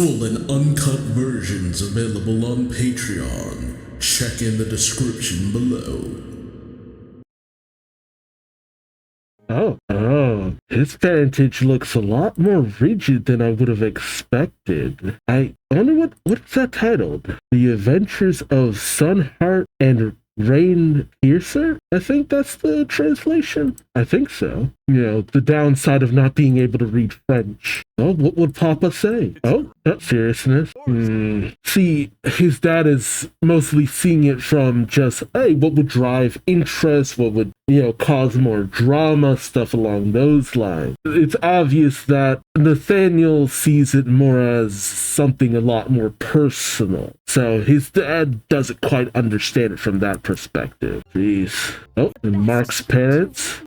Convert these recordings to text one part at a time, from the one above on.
Full and uncut versions available on Patreon. Check in the description below. His parentage looks a lot more rigid than I would have expected. I wonder what's that titled? The Adventures of Sunheart and Rain Piercer? I think that's the translation. I think so. You know, the downside of not being able to read French. Oh, what would Papa say? Oh, not seriousness. See, his dad is mostly seeing it from just, hey, what would drive interest? What would, cause more drama? Stuff along those lines. It's obvious that Nathaniel sees it more as something a lot more personal. So his dad doesn't quite understand it from that perspective. Jeez. Oh, and Marc's parents?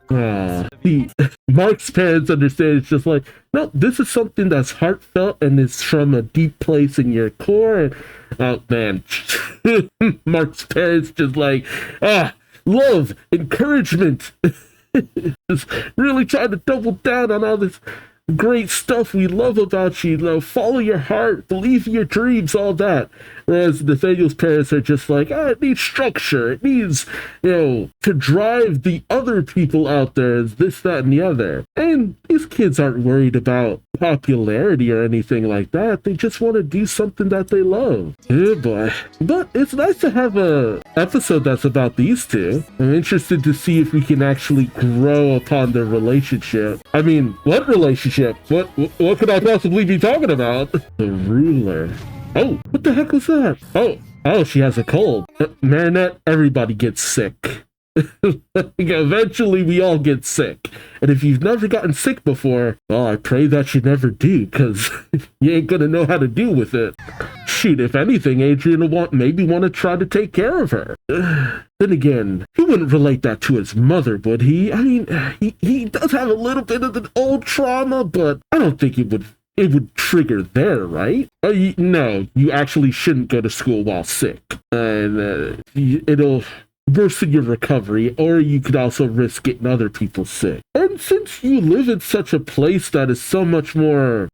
See, Marc's parents understand it's just like, no, this is something that's heartfelt and is from a deep place in your core. And, oh, man. Marc's parents just like, love, encouragement. Just really trying to double down on all this great stuff we love about you. Follow your heart, believe in your dreams, all that. Whereas Nathaniel's parents are just like, it needs structure. It needs, to drive the other people out there as this, that, and the other. And these kids aren't worried about popularity or anything like that. They just want to do something that they love. Oh boy. But it's nice to have a episode that's about these two. I'm interested to see if we can actually grow upon their relationship. I mean, what relationship? What could I possibly be talking about? The ruler. Oh, what the heck was that? Oh, she has a cold. Marinette, everybody gets sick. Eventually, we all get sick. And if you've never gotten sick before, well, I pray that you never do, because you ain't gonna know how to deal with it. Shoot, if anything, Adrian will maybe want to try to take care of her. Then again, he wouldn't relate that to his mother, would he? I mean, he does have a little bit of an old trauma, but I don't think it would trigger there, right? No, you actually shouldn't go to school while sick. And it'll worsen your recovery, or you could also risk getting other people sick. And since you live in such a place that is so much more,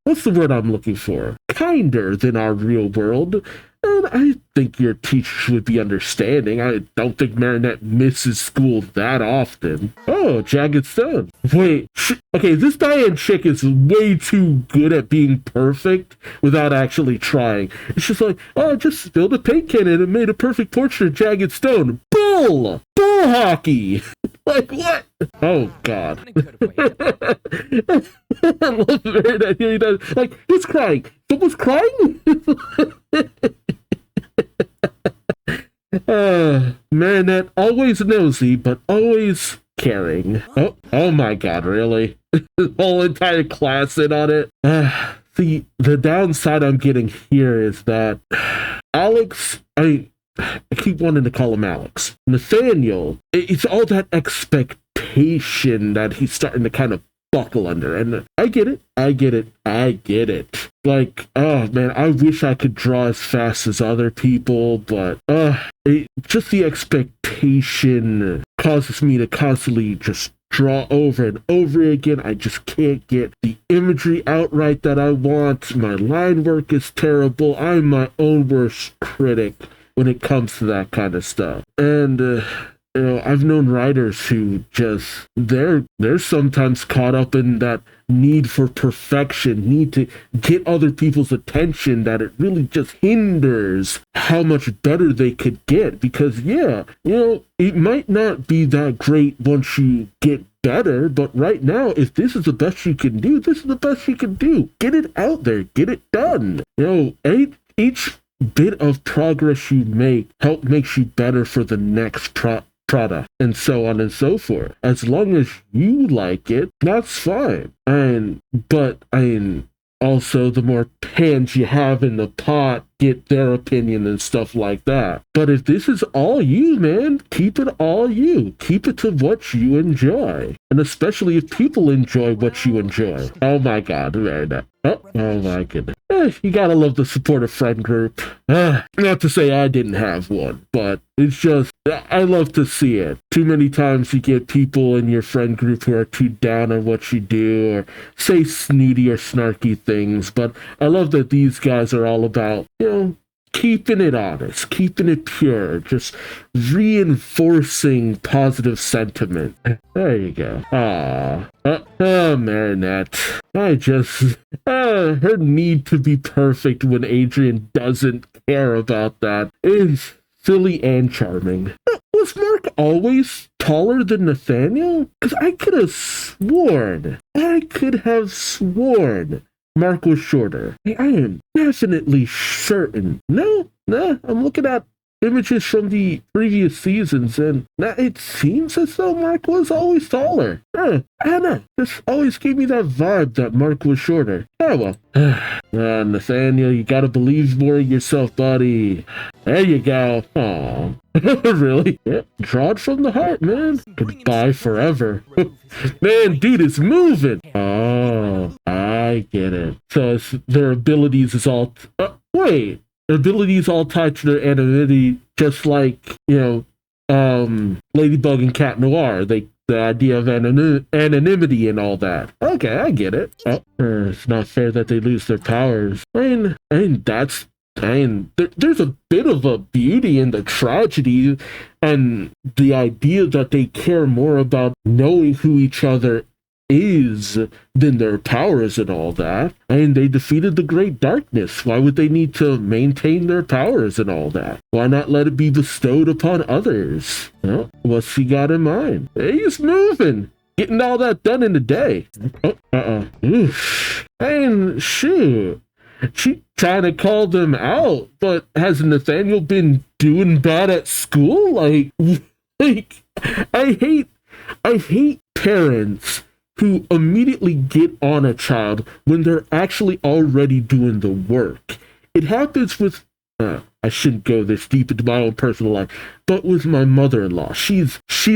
what's the word I'm looking for? Kinder than our real world, and I think your teachers would be understanding. I don't think Marinette misses school that often. Oh, Jagged Stone. Wait, okay, this Diane chick is way too good at being perfect without actually trying. It's just like, I just spilled a paint cannon and made a perfect portrait of Jagged Stone. Bull hockey. Like, what? Oh, God. I love Marinette hearing that. Like, who's crying? Someone's crying? Marinette, always nosy, but always caring. Oh my God, really? The whole entire class in on it? The downside I'm getting here is that Alex, I keep wanting to call him Alex. Nathaniel, it's all that expectation that he's starting to kind of buckle under, and I get it. Like, oh man, I wish I could draw as fast as other people, but just the expectation causes me to constantly just draw over and over again. I just can't get the imagery outright that I want. My line work is terrible. I'm my own worst critic when it comes to that kind of stuff. And I've known writers who just, they're sometimes caught up in that need for perfection, need to get other people's attention, that it really just hinders how much better they could get. Because, it might not be that great once you get better, but right now, if this is the best you can do, this is the best you can do. Get it out there, get it done. Each bit of progress you make makes you better for the next product, and so on and so forth. As long as you like it, that's fine. But also, the more pans you have in the pot, get their opinion and stuff like that. But if this is all you, man, keep it all you. Keep it to what you enjoy. And especially if people enjoy what you enjoy. Oh my God, Marinette. Oh my goodness. You gotta love the supportive friend group. Not to say I didn't have one, but it's just, I love to see it. Too many times you get people in your friend group who are too down on what you do or say snooty or snarky things, but I love that these guys are all about, keeping it honest, keeping it pure, just reinforcing positive sentiment. There you go. Marinette. Her need to be perfect when Adrian doesn't care about that is silly and charming. Was Marc always taller than Nathaniel? Because I could have sworn Marc was shorter. I am definitely certain. No, I'm looking at images from the previous seasons, and it seems as though Marc was always taller. I don't know. This always gave me that vibe that Marc was shorter. Oh well. Nathaniel, you gotta believe more in yourself, buddy. There you go. Aw. Really? Yeah. Draw it from the heart, man. Goodbye forever. Man, dude is moving. Oh, I get it. So their abilities is all... wait. Abilities all tied to their anonymity, just like, Ladybug and Cate Noir. The idea of anonymity and all that. Okay, I get it. It's not fair that they lose their powers. There's a bit of a beauty in the tragedy and the idea that they care more about knowing who each other is than their powers and all that. And they defeated the Great Darkness. Why would they need to maintain their powers and all that? Why not let it be bestowed upon others? What's he got in mind? He's moving. Getting all that done in a day. Oof. And shoot. She trying to call them out, but has Nathaniel been doing bad at school? Like I hate parents who immediately get on a child when they're actually already doing the work. It happens with, I shouldn't go this deep into my own personal life, but with my mother-in-law. She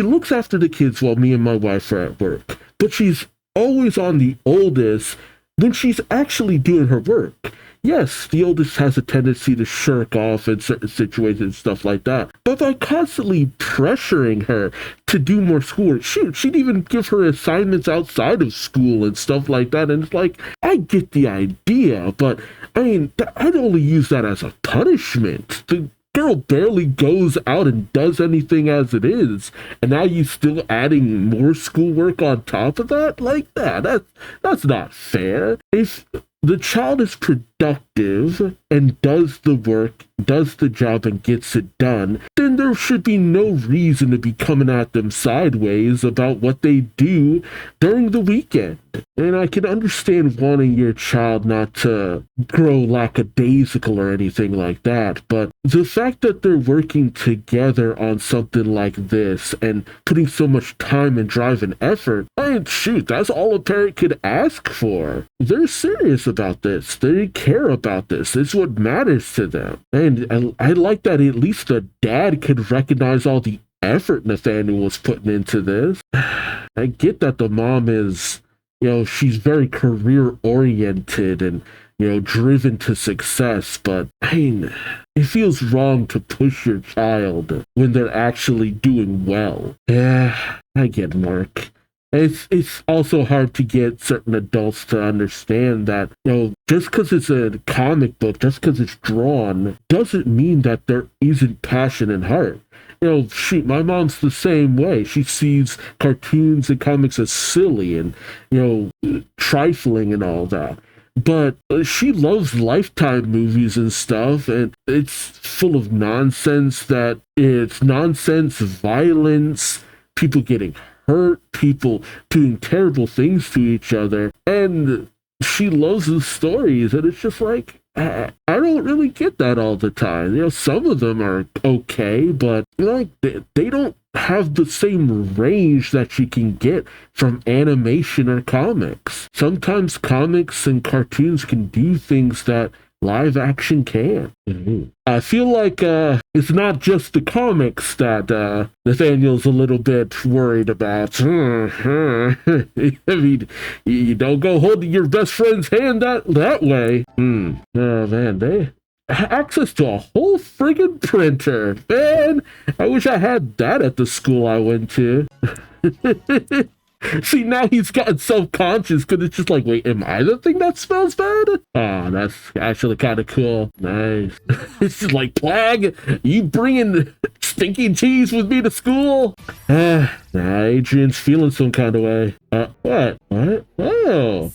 looks after the kids while me and my wife are at work, but she's always on the oldest when she's actually doing her work. Yes, the oldest has a tendency to shirk off in certain situations and stuff like that. But by constantly pressuring her to do more schoolwork, shoot, she'd even give her assignments outside of school and stuff like that. And it's like, I get the idea, but I'd only use that as a punishment. The girl barely goes out and does anything as it is, and now you still adding more schoolwork on top of that? Like that's not fair. If the child is productive and does the work, does the job, and gets it done, then there should be no reason to be coming at them sideways about what they do during the weekend. And I can understand wanting your child not to grow lackadaisical or anything like that, but the fact that they're working together on something like this and putting so much time and drive and effort, shoot, that's all a parent could ask for. They're serious about this. They care about this. It's what matters to them. And I like that at least the dad could recognize all the effort Nathaniel was putting into this. I get that the mom is, she's very career oriented and, driven to success, but it feels wrong to push your child when they're actually doing well. Yeah, I get Marc. It's also hard to get certain adults to understand that, just because it's a comic book, just because it's drawn, doesn't mean that there isn't passion and heart. Shoot, my mom's the same way. She sees cartoons and comics as silly and, trifling and all that. But she loves Lifetime movies and stuff, and it's full of nonsense it's nonsense, violence, people getting hurt, people doing terrible things to each other, and she loves the stories, and it's just like, I don't really get that all the time. Some of them are okay, but they don't have the same range that you can get from animation or comics. Sometimes comics and cartoons can do things that live action can. I feel like it's not just the comics that Nathaniel's a little bit worried about. I mean, you don't go holding your best friend's hand that way. Oh man, they access to a whole friggin' printer. Man, I wish I had that at the school I went to. See, now he's gotten self-conscious because it's just like, wait, am I the thing that smells bad? Oh, that's actually kind of cool. Nice. It's just like, Plague, you bringing stinky cheese with me to school? Nah, Adrian's feeling some kind of way. What? Oh.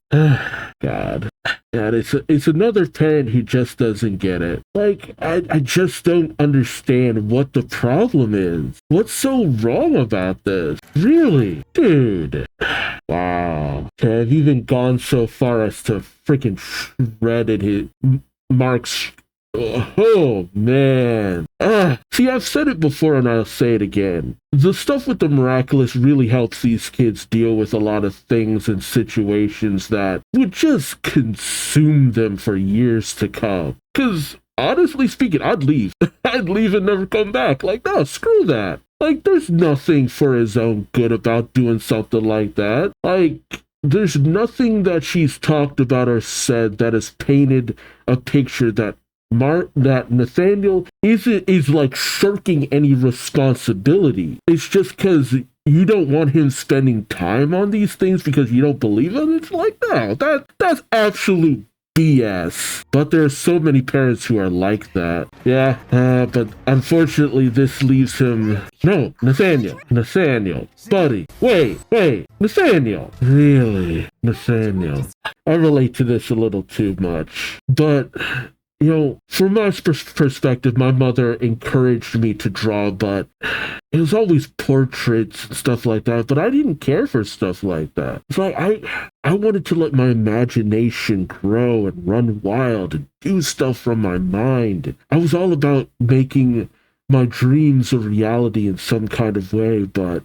God. God, it's another parent who just doesn't get it. Like, I just don't understand what the problem is. What's so wrong about this? Really? Dude. Wow. I've even gone so far as to freaking shredded his Marc's. Oh, man. See, I've said it before and I'll say it again. The stuff with the Miraculous really helps these kids deal with a lot of things and situations that would just consume them for years to come. Because, honestly speaking, I'd leave. I'd leave and never come back. Like, no, screw that. Like, there's nothing for his own good about doing something like that. Like, there's nothing that she's talked about or said that has painted a picture that Nathaniel is like shirking any responsibility. It's just because you don't want him spending time on these things because you don't believe him. It's like, no, that's absolute BS. But there are so many parents who are like that. Yeah, but unfortunately this leaves him. No, Nathaniel, buddy, wait, Nathaniel. Really, Nathaniel. I relate to this a little too much, but you know, from my perspective, my mother encouraged me to draw, but it was always portraits and stuff like that, but I didn't care for stuff like that. It's like, I wanted to let my imagination grow and run wild and do stuff from my mind. I was all about making my dreams a reality in some kind of way, but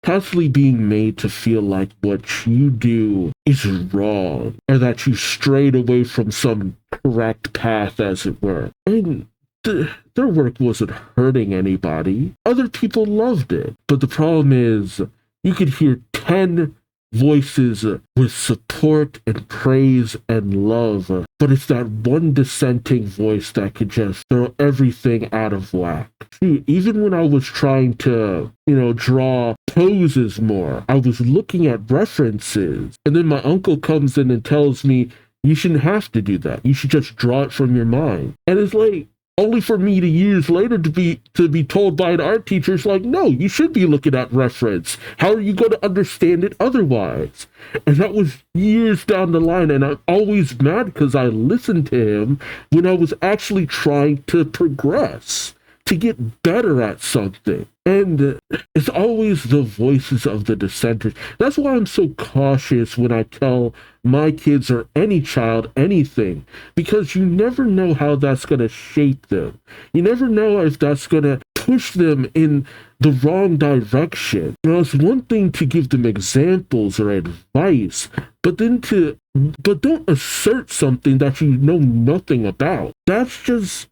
constantly being made to feel like what you do is wrong, or that you strayed away from some correct path, as it were. And their work wasn't hurting anybody. Other people loved it. But the problem is, you could hear 10 voices with support and praise and love, but it's that one dissenting voice that could just throw everything out of whack. See, even when I was trying to, draw poses more, I was looking at references, and then my uncle comes in and tells me, you shouldn't have to do that. You should just draw it from your mind. And it's like, only for me to years later to be told by an art teacher, it's like, no, you should be looking at reference. How are you going to understand it otherwise? And that was years down the line, and I'm always mad because I listened to him when I was actually trying to progress, to get better at something. And it's always the voices of the dissenters. That's why I'm so cautious when I tell my kids or any child anything, because you never know how that's going to shape them. You never know if that's going to push them in the wrong direction. It's one thing to give them examples or advice, but don't assert something that you know nothing about. That's just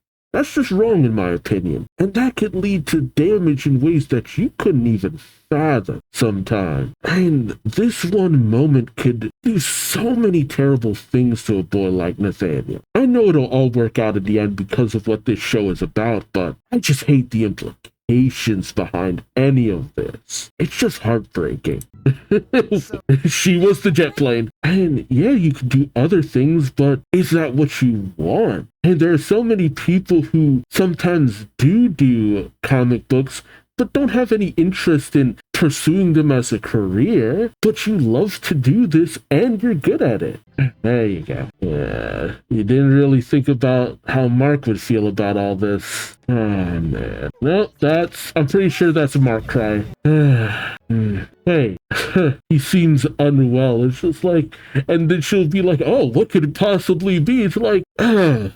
wrong, in my opinion. And that could lead to damage in ways that you couldn't even fathom sometimes. And this one moment could do so many terrible things to a boy like Nathaniel. I know it'll all work out in the end because of what this show is about, but I just hate the implications behind any of this. It's just heartbreaking. She was the jet plane. And yeah, you could do other things, but is that what you want? And there are so many people who sometimes do comic books, but don't have any interest in pursuing them as a career, but you love to do this and you're good at it. There you go. Yeah, you didn't really think about how Marc would feel about all this. Oh, man. No, I'm pretty sure that's a Marc cry. Hey, he seems unwell. It's just like, and then she'll be like, oh, what could it possibly be? It's like, oh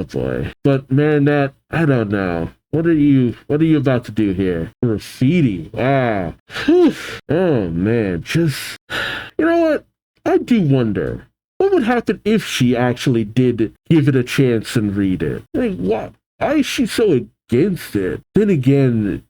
boy. But Marinette, I don't know. What are you about to do here? Graffiti. Wow. Oh man, you know what? I do wonder, what would happen if she actually did give it a chance and read it? Like, why is she so against it? Then again,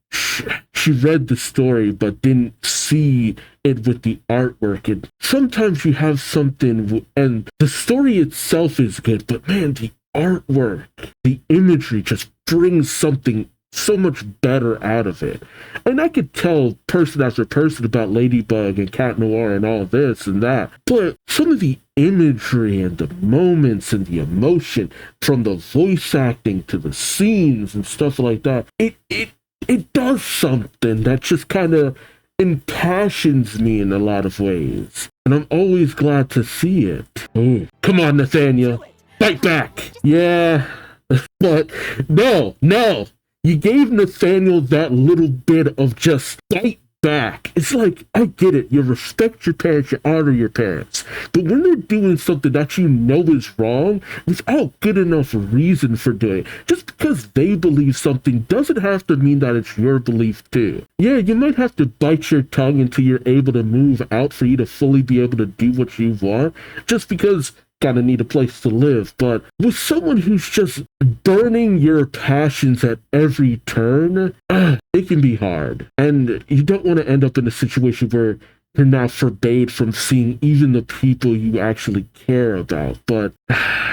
she read the story but didn't see it with the artwork. And sometimes you have something and the story itself is good, but man, the artwork, the imagery just brings something so much better out of it. And I could tell person after person about Ladybug and Cat Noir and all this and that, but some of the imagery and the moments and the emotion from the voice acting to the scenes and stuff like that, it does something that just kind of impassions me in a lot of ways. And I'm always glad to see it. Oh, come on, Nathaniel. Fight back. Yeah. But no. You gave Nathaniel that little bit of just fight back. It's like, I get it. You respect your parents, you honor your parents. But when they're doing something that you know is wrong, without good enough reason for doing it, just because they believe something doesn't have to mean that it's your belief too. Yeah, you might have to bite your tongue until you're able to move out for you to fully be able to do what you want, just because kind of need a place to live. But with someone who's just burning your passions at every turn, it can be hard. And you don't want to end up in a situation where you're now forbade from seeing even the people you actually care about. But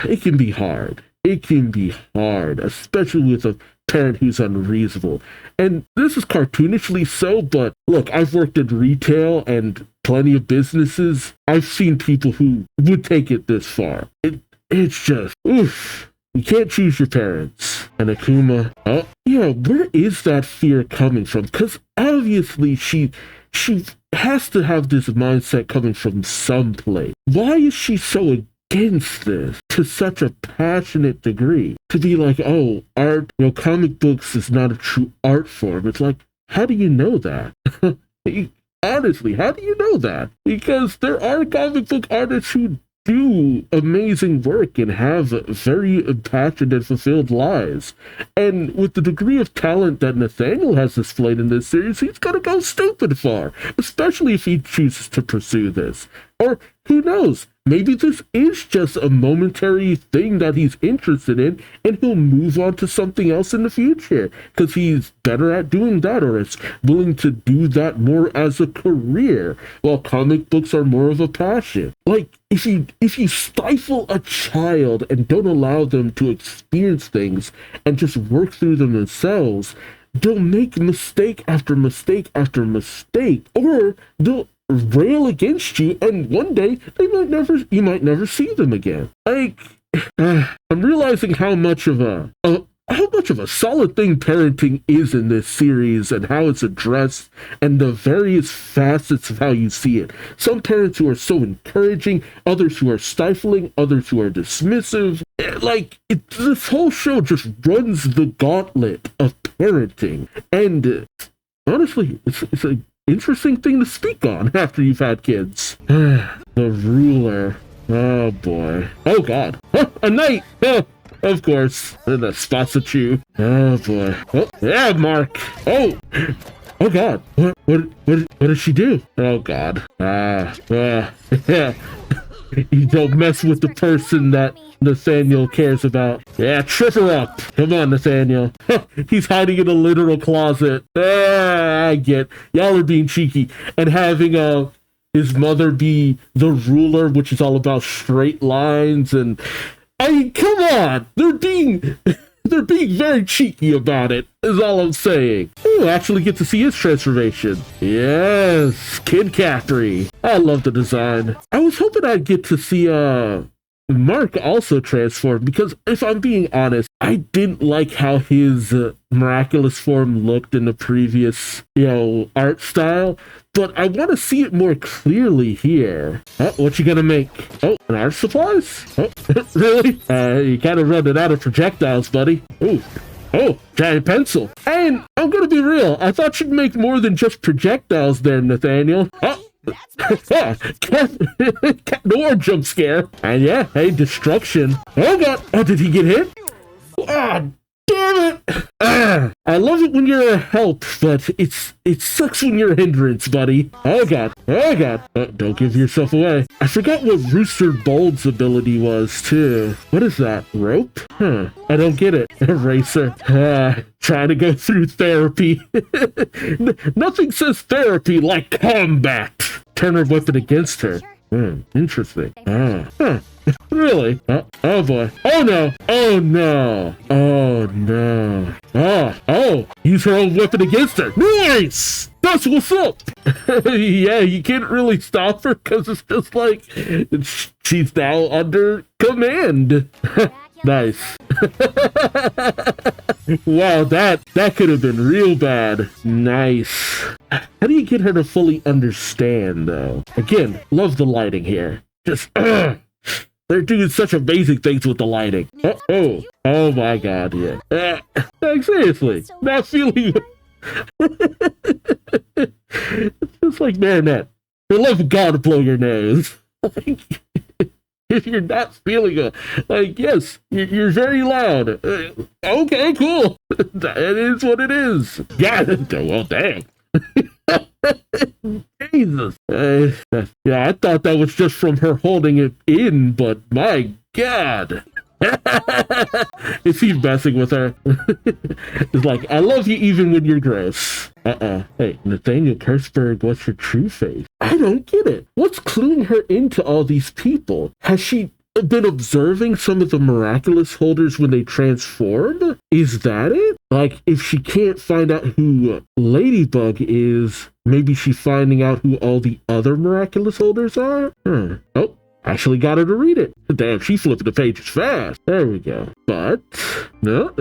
it can be hard. It can be hard, especially with a parent who's unreasonable. And this is cartoonishly so, but look, I've worked in retail and plenty of businesses. I've seen people who would take it this far. It's just, oof. You can't choose your parents. And Akuma, oh, yeah, where is that fear coming from? Because obviously she has to have this mindset coming from someplace. Why is she so against this to such a passionate degree? To be like, oh, art, comic books is not a true art form. It's like, how do you know that? Honestly, how do you know that? Because there are comic book artists who do amazing work and have very passionate and fulfilled lives. And with the degree of talent that Nathaniel has displayed in this series, he's gonna go stupid far, especially if he chooses to pursue this. Or who knows, maybe this is just a momentary thing that he's interested in, and he'll move on to something else in the future because he's better at doing that, or is willing to do that more as a career, while comic books are more of a passion. Like, if you stifle a child and don't allow them to experience things and just work through them themselves, they'll make mistake after mistake after mistake, or they'll rail against you, and one day you might never see them again. Like, I'm realizing how much of a solid thing parenting is in this series, and how it's addressed, and the various facets of how you see it. Some parents who are so encouraging, others who are stifling, others who are dismissive. Like, this whole show just runs the gauntlet of parenting, and honestly, it's a interesting thing to speak on after you've had kids. The ruler. Oh boy. Oh god. A knight! Of course. And the spots of chew. Oh boy. Oh, yeah, Marc. Oh god. What did she do? Oh god. Yeah. You don't mess with the person that Nathaniel cares about. Yeah, trip her up. Come on, Nathaniel. He's hiding in a literal closet. I get. Y'all are being cheeky. And having his mother be the ruler, which is all about straight lines, and come on. They're being very cheeky about it, is all I'm saying. Ooh, actually get to see his transformation. Yes, Kid Catherine. I love the design. I was hoping I'd get to see Marc also transformed, because if I'm being honest, I didn't like how his miraculous form looked in the previous, art style, but I want to see it more clearly here. Oh, what you gonna make? Oh, an art supplies? Oh, really? You kind of running out of projectiles, buddy. Ooh. Oh, giant pencil. And I'm gonna be real, I thought you'd make more than just projectiles there, Nathaniel. Oh. Noir jump scare. And yeah, hey, destruction. Oh god. Oh, did he get hit? Ah, damn it! I love it when you're a help, but it sucks when you're a hindrance, buddy. Oh god. Oh god. Don't give yourself away. I forgot what Rooster Bold's ability was, too. What is that? Rope? Huh. I don't get it. Eraser. Trying to go through therapy. Nothing says therapy like combat. Turn her weapon against her. Interesting. Really? Oh boy. Oh no. Oh no. Oh no. Oh. Use her own weapon against her. Nice. That's what's up. Yeah, you can't really stop her because it's just like she's now under command. Nice. Wow, that could have been real bad. Nice. How do you get her to fully understand, though? Again, love the lighting here. Just, they're doing such amazing things with the lighting. Oh my god, yeah. Like, seriously, not feeling... It's just like Marinette. For the love of God, blow your nose. Like, if you're not feeling it, like, yes, you're very loud. Okay, cool. That is what it is. Yeah, well, dang. Jesus. Yeah, I thought that was just from her holding it in, but my God. Is he messing with her? It's like, I love you even when you're gross. Hey, Nathaniel Kurtzberg, what's your true face? I don't get it. What's cluing her into all these people? Has she been observing some of the miraculous holders when they transform? Is that it? Like, if she can't find out who Ladybug is, maybe she's finding out who all the other miraculous holders are? Oh. Actually got her to read it. Damn, she flipping the pages fast. There we go. But, no,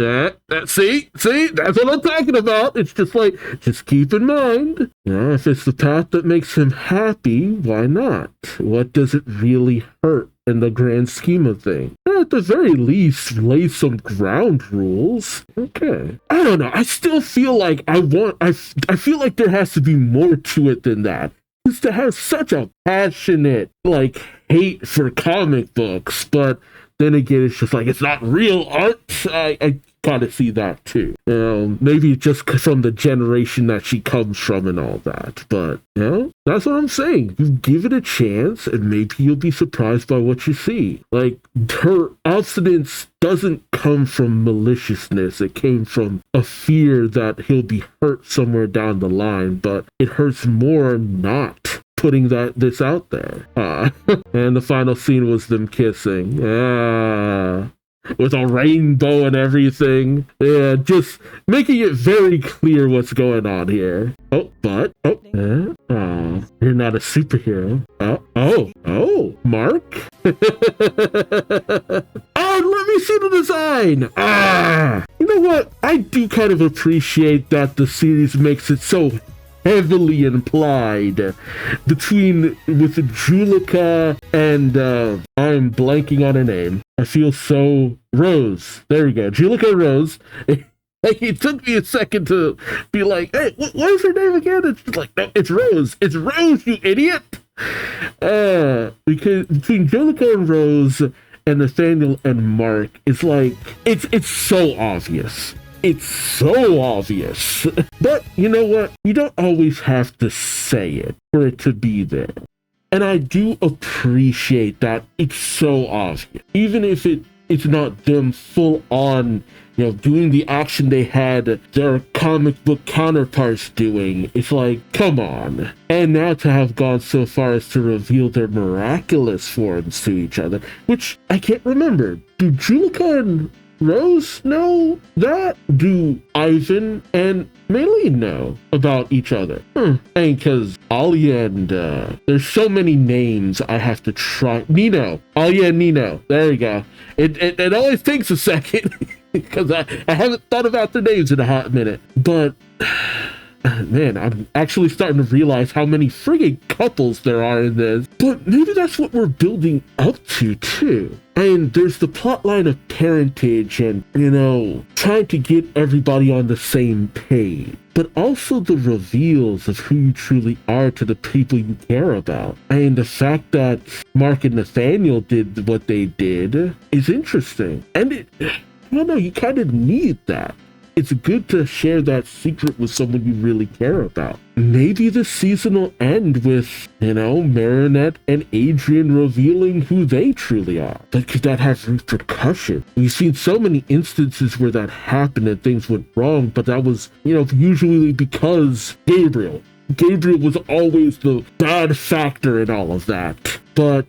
see, that's what I'm talking about. It's just like, just keep in mind, if it's the path that makes him happy, why not? What does it really hurt in the grand scheme of things? At the very least, lay some ground rules. Okay. I don't know. I still feel like I feel like there has to be more to it than that. Is to have such a passionate, like, hate for comic books, but then again, it's just like, it's not real art. I kind of see that too. Maybe just from the generation that she comes from and all that, but that's what I'm saying. You give it a chance and maybe you'll be surprised by what you see. Like, her obstinance doesn't come from maliciousness. It came from a fear that he'll be hurt somewhere down the line, but it hurts more not putting this out there. And the final scene was them kissing. With a rainbow and everything. Yeah, just making it very clear what's going on here. You're not a superhero. Marc? Let me see the design. You know what? I do kind of appreciate that the series makes it so heavily implied with Julica and I'm blanking on her name. I feel so Rose. There we go. Julica Rose. Like, it took me a second to be like, hey, what is her name again? It's just like, no, it's Rose. It's Rose, you idiot. Because between Julica and Rose and Nathaniel and Marc, it's like, it's so obvious. It's so obvious. But you know what? You don't always have to say it for it to be there. And I do appreciate that it's so obvious. Even if it's not them full on, doing the action they had their comic book counterparts doing. It's like, come on. And now to have gone so far as to reveal their miraculous forms to each other, which I can't remember. Do Julica and Rose know that? Do Ivan and Maylene know about each other? And because Alia and there's so many names I have to try. Nino. Alia and Nino. There you go. It always takes a second because I haven't thought about the names in a hot minute. But man, I'm actually starting to realize how many friggin' couples there are in this. But maybe that's what we're building up to, too. And there's the plotline of parentage and, trying to get everybody on the same page. But also the reveals of who you truly are to the people you care about. And the fact that Marc and Nathaniel did what they did is interesting. And don't know, you kind of need that. It's good to share that secret with someone you really care about. Maybe the season will end with, Marinette and Adrian revealing who they truly are. But could that have repercussions? We've seen so many instances where that happened and things went wrong, but that was, usually because Gabriel was always the bad factor in all of that. But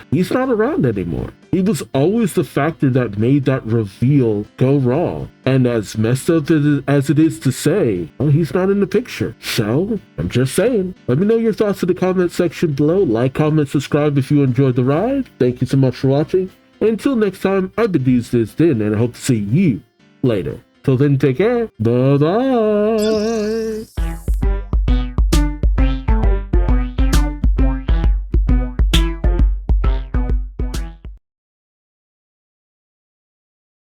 he's not around anymore. He was always the factor that made that reveal go wrong. And as messed up as it is to say, well, he's not in the picture. So, I'm just saying. Let me know your thoughts in the comment section below. Like, comment, subscribe if you enjoyed the ride. Thank you so much for watching. And until next time, I've been Duuz-Diz-Din, and I hope to see you later. Till then, take care. Bye-bye.